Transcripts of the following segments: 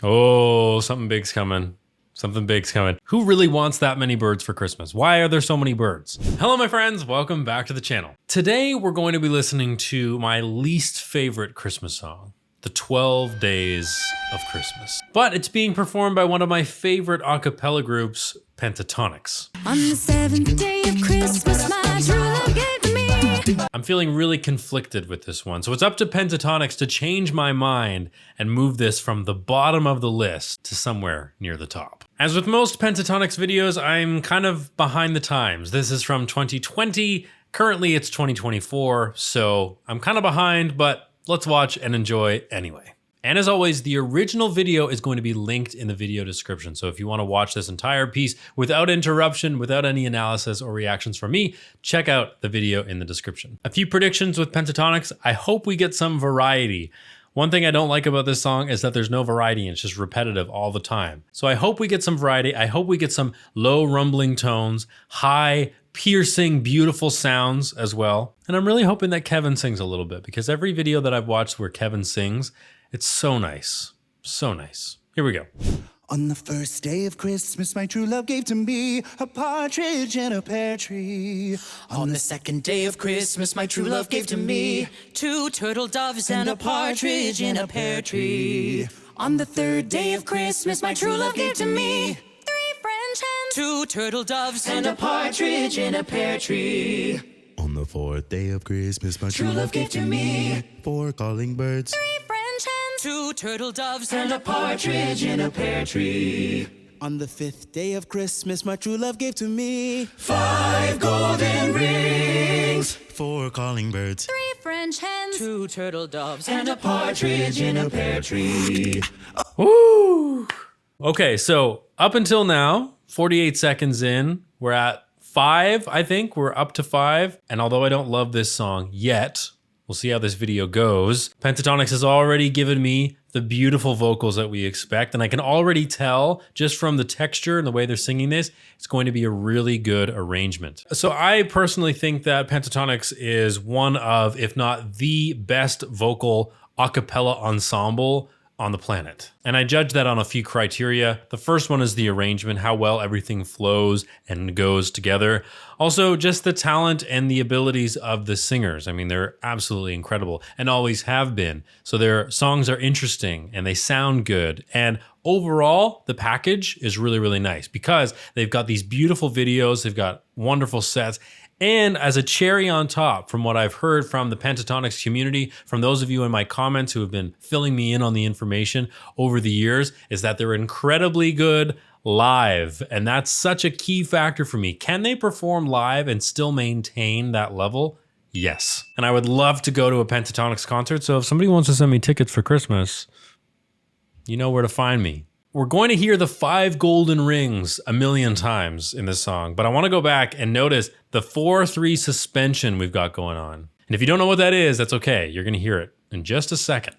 Oh, something big's coming. Something big's coming. Who really wants that many birds for Christmas? Why are there so many birds? Hello, my friends. Welcome back to the channel. Today, we're going to be listening to my least favorite Christmas song, The 12 Days of Christmas. But it's being performed by one of my favorite a cappella groups, Pentatonix. On the seventh day of Christmas, my true love gave to me. I'm feeling really conflicted with this one, so it's up to Pentatonix to change my mind and move this from the bottom of the list to somewhere near the top. As with most Pentatonix videos, I'm kind of behind the times. This is from 2020. Currently, it's 2024, so I'm kind of behind, but let's watch and enjoy anyway. And as always, the original video is going to be linked in the video description. So if you want to watch this entire piece without interruption, without any analysis or reactions from me, check out the video in the description. A few predictions with Pentatonix. I hope we get some variety. One thing I don't like about this song is that there's no variety and it's just repetitive all the time. So I hope we get some variety. I hope we get some low rumbling tones, high piercing, beautiful sounds as well. And I'm really hoping that Kevin sings a little bit because every video that I've watched where Kevin sings, it's so nice. So nice. Here we go. On the first day of Christmas, my true love gave to me a partridge in a pear tree. On the second day of Christmas, my true love gave to me 2 turtle doves and a partridge in a pear tree. On the third day of Christmas, my true love gave to me 3 French hens, 2 turtle doves and a partridge in a pear tree. On the fourth day of Christmas, my true love gave to me 4 calling birds, 3 French hens, 2 turtle doves and a partridge in a pear tree. On the fifth day of Christmas, my true love gave to me 5 golden rings, 4 calling birds, 3 French hens, 2 turtle doves and a partridge in a pear tree. Woo! Okay, so up until now, 48 seconds in, we're at 5, I think. We're up to 5. And although I don't love this song yet, we'll see how this video goes. Pentatonix has already given me the beautiful vocals that we expect. And I can already tell just from the texture and the way they're singing this, it's going to be a really good arrangement. So I personally think that Pentatonix is one of, if not the best vocal a cappella ensemble on the planet. And I judge that on a few criteria. The first one is the arrangement, how well everything flows and goes together. Also, just the talent and the abilities of the singers. I mean, they're absolutely incredible and always have been. So their songs are interesting and they sound good. And overall, the package is really, really nice because they've got these beautiful videos, they've got wonderful sets. And as a cherry on top, from what I've heard from the Pentatonix community, from those of you in my comments who have been filling me in on the information over the years, is that they're incredibly good live. And that's such a key factor for me. Can they perform live and still maintain that level? Yes. And I would love to go to a Pentatonix concert. So if somebody wants to send me tickets for Christmas, you know where to find me. We're going to hear the 5 golden rings a million times in this song, but I want to go back and notice the 4-3 suspension we've got going on. And if you don't know what that is, that's okay. You're going to hear it in just a second.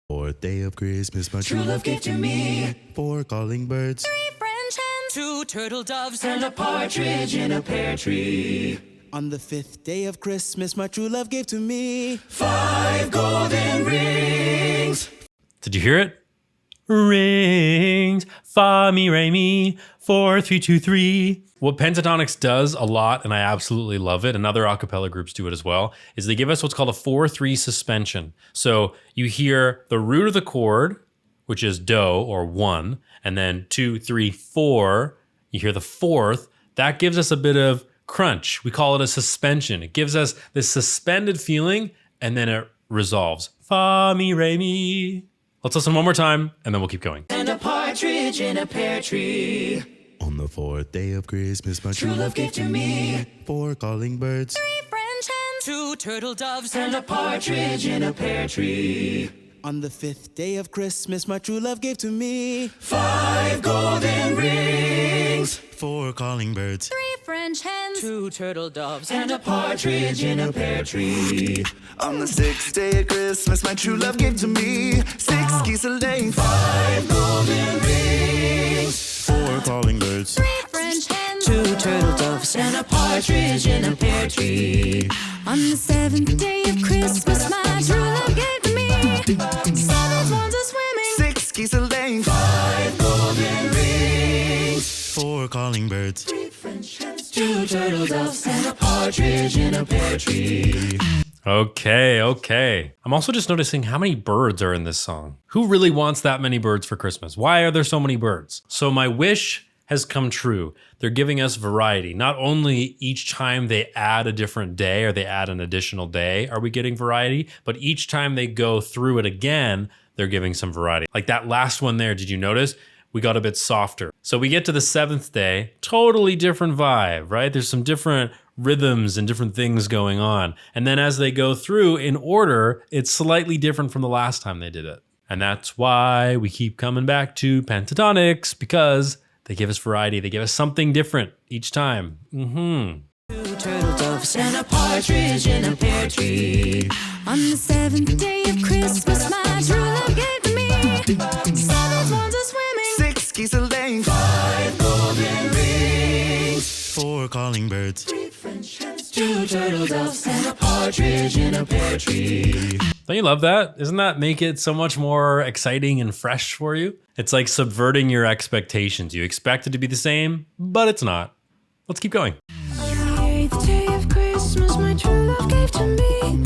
Fourth day of Christmas, my true love gave to me 4 calling birds, 3 French hens, 2 turtle doves and a partridge in a pear tree. On the fifth day of Christmas, my true love gave to me 5 golden rings. Did you hear it? Rings, fa, mi, re, mi, 4, 3, 2, 3. What Pentatonix does a lot, and I absolutely love it, and other a cappella groups do it as well, is they give us what's called a 4-3 suspension. So you hear the root of the chord, which is do or 1, and then 2, 3, 4. You hear the 4th. That gives us a bit of crunch. We call it a suspension. It gives us this suspended feeling, and then it resolves. Fa, mi, re, mi. Let's listen one more time, and then we'll keep going. And a partridge in a pear tree. On the fourth day of Christmas, my true love gave to me 4 calling birds, 3 French hens, 2 turtle doves and a partridge in a pear tree. On the fifth day of Christmas, my true love gave to me 5 golden rings, 4 calling birds, 3 French hens, 2 turtle doves and a partridge in a pear tree. On the sixth day of Christmas, my true love gave to me 6 geese a laying, 5 golden rings, 4 calling birds, 3 French hens, 2 turtle doves and a partridge in a pear tree. On the seventh day of Christmas, my true love gave to me 7 swans a swimming, 6 geese a laying. laying 5 golden rings. 4 calling birds. 3 French hens, 2 turtle doves, and a partridge in a pear tree. Okay. I'm also just noticing how many birds are in this song. Who really wants that many birds for Christmas? Why are there so many birds? So my wish has come true. They're giving us variety. Not only each time they add a different day or they add an additional day are we getting variety, but each time they go through it again, they're giving some variety. Like that last one there, did you notice? We got a bit softer. So we get to the 7th day, totally different vibe, right? There's some different rhythms and different things going on. And then as they go through in order, it's slightly different from the last time they did it. And that's why we keep coming back to Pentatonix, because they give us variety. They give us something different each time. 2 turtle doves and a partridge in a pear tree. On the 7th day of Christmas, my true love gave to me 7 swans a swimming, 6 geese a laying 5 golden rings. 4 calling birds. 3 French hens, 2 turtle doves, and a partridge in a pear tree. Don't you love that? Doesn't that make it so much more exciting and fresh for you? It's like subverting your expectations. You expect it to be the same, but it's not. Let's keep going. On the 8th day of Christmas, my true love gave to me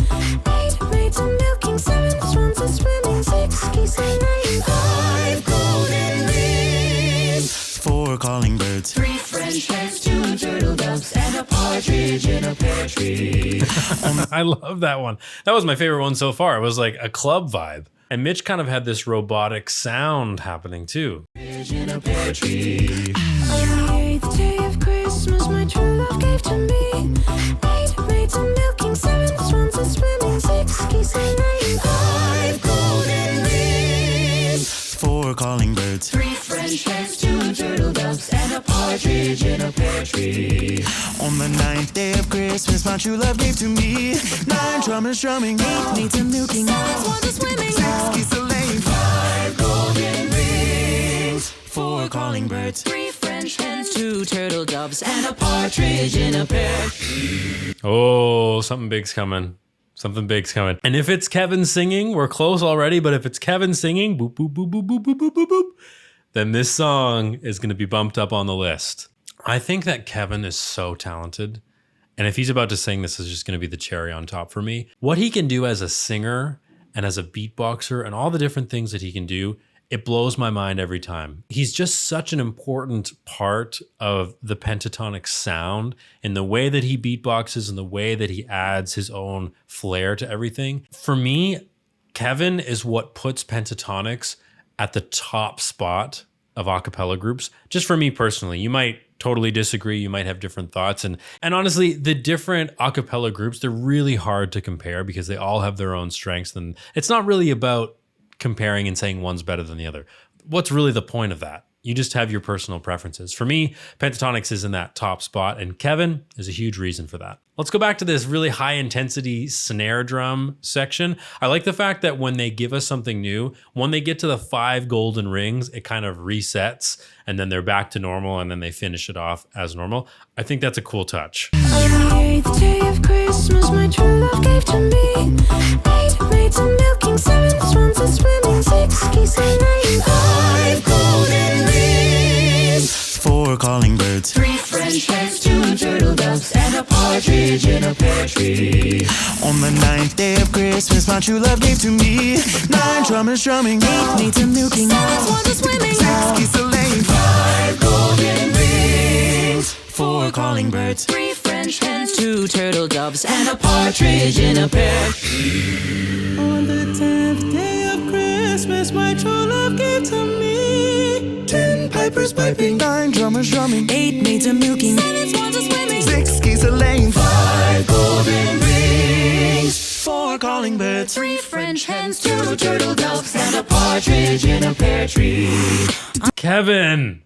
8 maids a milking, 7 swans a swimming, 6 geese a laying, 5 golden rings, 4 calling birds. 3 French hens, 2 turtle doves, and a partridge in a pear tree. I love that one. That was my favorite one so far. It was like a club vibe. And Mitch kind of had this robotic sound happening too. In a pear tree. On the 8th day of Christmas, my true love gave to me 8 maids a milking, 7 swans a swimming, 6 geese a laying, 5 golden rings, 4 calling birds. 3 French hens, 2 turtle doves, and a partridge in a pear tree. On the 9th day of Christmas, my true love gave to me 9 drummers drumming, 8 maids a milking, 7 swans a swimming, 6 geese a laying, 5 golden rings, 4 calling birds. 3 French hens, 2 turtle doves, and a partridge in a pear tree. Oh, something big's coming. Something big's coming. And if it's Kevin singing, we're close already, but if it's Kevin singing, boop, boop, boop, boop, boop, boop, boop, boop, boop, then this song is going to be bumped up on the list. I think that Kevin is so talented. And if he's about to sing, this is just going to be the cherry on top for me. What he can do as a singer and as a beatboxer and all the different things that he can do, it blows my mind every time. He's just such an important part of the Pentatonix sound in the way that he beatboxes and the way that he adds his own flair to everything. For me, Kevin is what puts Pentatonix at the top spot of a cappella groups. Just for me personally, you might totally disagree. You might have different thoughts. And honestly, the different a cappella groups, they're really hard to compare because they all have their own strengths. And it's not really about comparing and saying one's better than the other. What's really the point of that? You just have your personal preferences. For me, Pentatonix is in that top spot, and Kevin is a huge reason for that. Let's go back to this really high intensity snare drum section. I like the fact that when they give us something new, when they get to the 5 golden rings, it kind of resets and then they're back to normal and then they finish it off as normal. I think that's a cool touch. On the 8th day of Christmas, my true love gave to me 8 maids a milking, 7 swans a swimming, 6 geese a laying, 5 golden rings, 4 calling birds. 3 French hens, 2 turtle doves, and a partridge in a pear tree. On the 9th day of Christmas, my true love gave to me 9 drummers drumming, 8 maids a milking, 7 swans a swimming, 6 geese a laying, 5 golden rings, 4 calling birds. 3 French hens, 2 turtle doves, and a partridge in a pear tree. On the 10th day of Christmas, my true love gave to me 10 pipers piping, 9 drummers drumming, 8 maids a milking, 7 swans a swimming, 6 geese a laying, 5 golden rings, 4 calling birds. 3 French hens, 2 turtle doves, and a partridge in a pear tree. Kevin!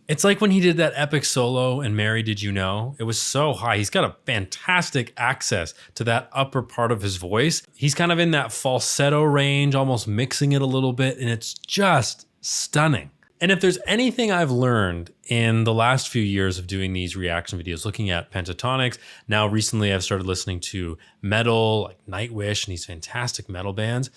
It's like when he did that epic solo in Mary Did You Know? It was so high. He's got a fantastic access to that upper part of his voice. He's kind of in that falsetto range, almost mixing it a little bit, and it's just stunning. And if there's anything I've learned in the last few years of doing these reaction videos, looking at Pentatonix, now recently I've started listening to metal, like Nightwish and these fantastic metal bands,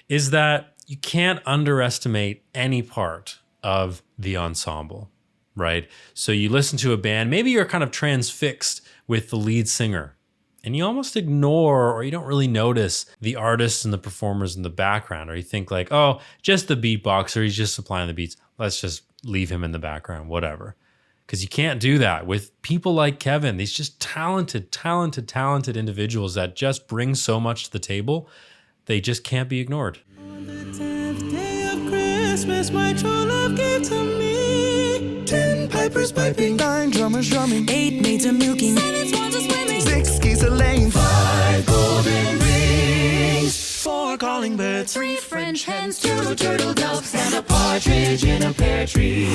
is that you can't underestimate any part of the ensemble, right? So you listen to a band, maybe you're kind of transfixed with the lead singer, and you almost ignore or you don't really notice the artists and the performers in the background, or you think like, oh, just the beatboxer, he's just supplying the beats. Let's just leave him in the background, whatever. Because you can't do that with people like Kevin. These just talented individuals that just bring so much to the table. They just can't be ignored. On the 10th day of Christmas, my true love gave to me 10 pipers piping, 9 drummers drumming, 8 maids a milking, 7 swans a swimming, 6 geese a laying, 5 golden rings, 4 calling birds, 3 French hens, 2 turtle doves, and a partridge in a pear tree.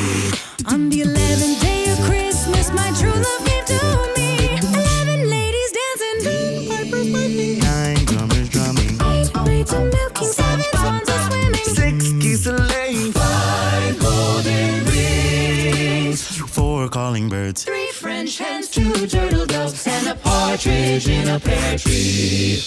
On the 11th day of Christmas, my true love gave to me 11 ladies dancing, 10 pipers piping, 9 drummers drumming, 8 maids a milking, 7 swans a swimming, 6 geese a laying, 5 golden rings, 4 calling birds, 3 French hens, 2 turtle doves, and a partridge in a pear tree.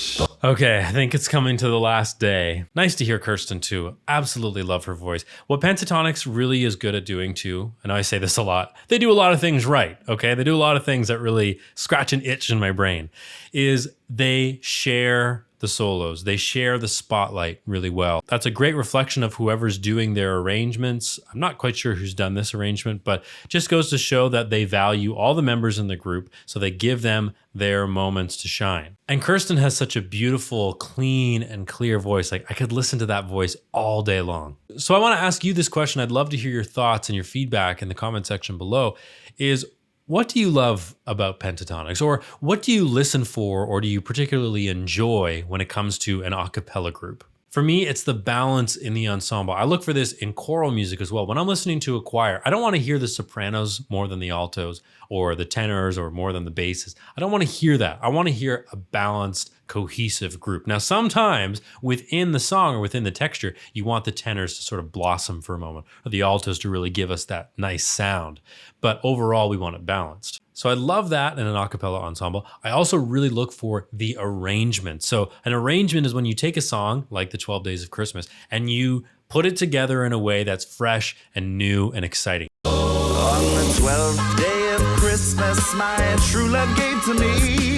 Okay, I think it's coming to the last day. Nice to hear Kirsten too. Absolutely love her voice. What Pentatonix really is good at doing too, I know I say this a lot, they do a lot of things right, okay? They do a lot of things that really scratch an itch in my brain, is they share the solos. They share the spotlight really well. That's a great reflection of whoever's doing their arrangements. I'm not quite sure who's done this arrangement, but just goes to show that they value all the members in the group, so they give them their moments to shine. And Kirsten has such a beautiful, clean, and clear voice. Like, I could listen to that voice all day long. So I want to ask you this question. I'd love to hear your thoughts and your feedback in the comment section below. Is what do you love about Pentatonix? Or what do you listen for or do you particularly enjoy when it comes to an a cappella group? For me, it's the balance in the ensemble. I look for this in choral music as well. When I'm listening to a choir, I don't want to hear the sopranos more than the altos or the tenors or more than the basses. I don't want to hear that. I want to hear a balanced, cohesive group. Now, sometimes within the song or within the texture, you want the tenors to sort of blossom for a moment or the altos to really give us that nice sound. But overall, we want it balanced. So I love that in an a cappella ensemble. I also really look for the arrangement. So an arrangement is when you take a song like the 12 Days of Christmas and you put it together in a way that's fresh and new and exciting. On the 12th day of Christmas, my true love gave to me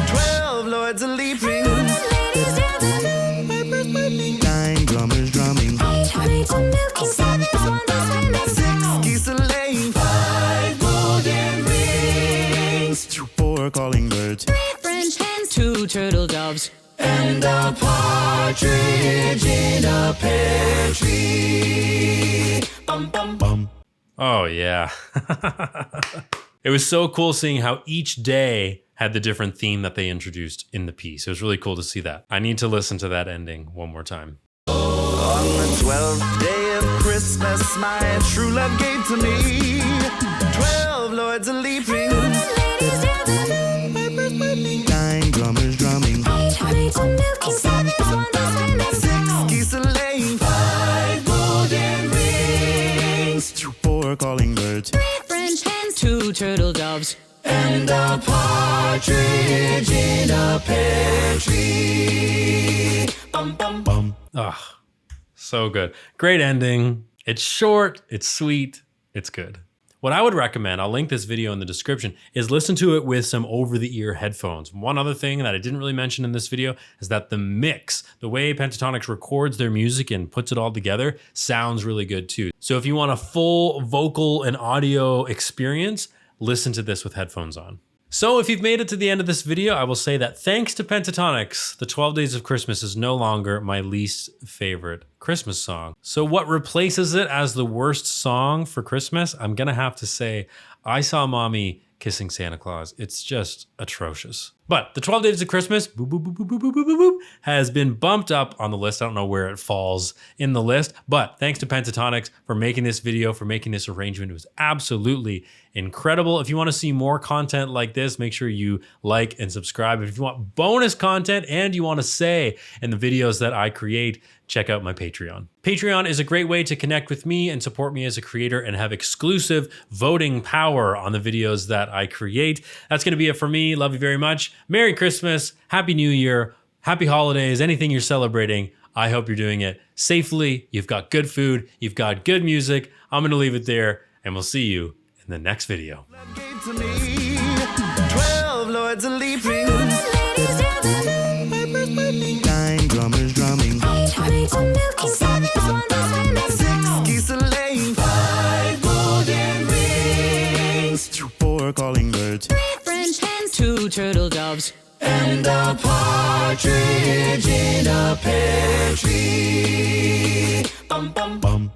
12 lords a leaping, 11 ladies dancing, 10 pipers piping, 9 drummers drumming, 8 maids a milking, 7 swans a swimming, 6 geese a laying, 5 golden rings, 4 calling birds, 3 French hens, 2 turtle doves, and a partridge in a pear tree. Bum, bum, bum. Oh, yeah. It was so cool seeing how each day had the different theme that they introduced in the piece. It was really cool to see that. I need to listen to that ending one more time. On the 12th day of Christmas, my true love gave to me 12 lords a leaping, 11 ladies dancing, 10 pipers piping, 9 drummers drumming, 8 maids a milking, 7 swans a swimming, 6 geese a laying, 5 golden rings, 4 calling birds, 3 French hens, 2 turtle doves, and a partridge in a pear tree. Bum, bum, bum. Ah, so good. Great ending. It's short, it's sweet, it's good. What I would recommend, I'll link this video in the description, is listen to it with some over-the-ear headphones. One other thing that I didn't really mention in this video is that the mix, the way Pentatonix records their music and puts it all together, sounds really good too. So if you want a full vocal and audio experience, listen to this with headphones on. So if you've made it to the end of this video, I will say that thanks to Pentatonix, the 12 Days of Christmas is no longer my least favorite Christmas song. So what replaces it as the worst song for Christmas? I'm gonna have to say, I Saw Mommy Kissing Santa Claus. It's just atrocious. But the 12 Days of Christmas boop, boop, boop, boop, boop, boop, boop, boop, has been bumped up on the list. I don't know where it falls in the list, but thanks to Pentatonix for making this video, for making this arrangement. It was absolutely incredible. If you want to see more content like this, make sure you like and subscribe. If you want bonus content and you want to say in the videos that I create, check out my Patreon. Patreon is a great way to connect with me and support me as a creator and have exclusive voting power on the videos that I create. That's going to be it for me. Love you very much. Merry Christmas, Happy New Year, Happy Holidays, anything you're celebrating. I hope you're doing it safely. You've got good food. You've got good music. I'm going to leave it there, and we'll see you in the next video. Gave to me 12 lords a leaping, Ladies dancing, 9 drummers drumming, 8 maids a milking, 7 swans a swimming, 6 geese a laying, 5 golden rings, 4 calling birds, 3 French hens, 2 turtle doves. and a partridge in a pear tree. Bum bum bum.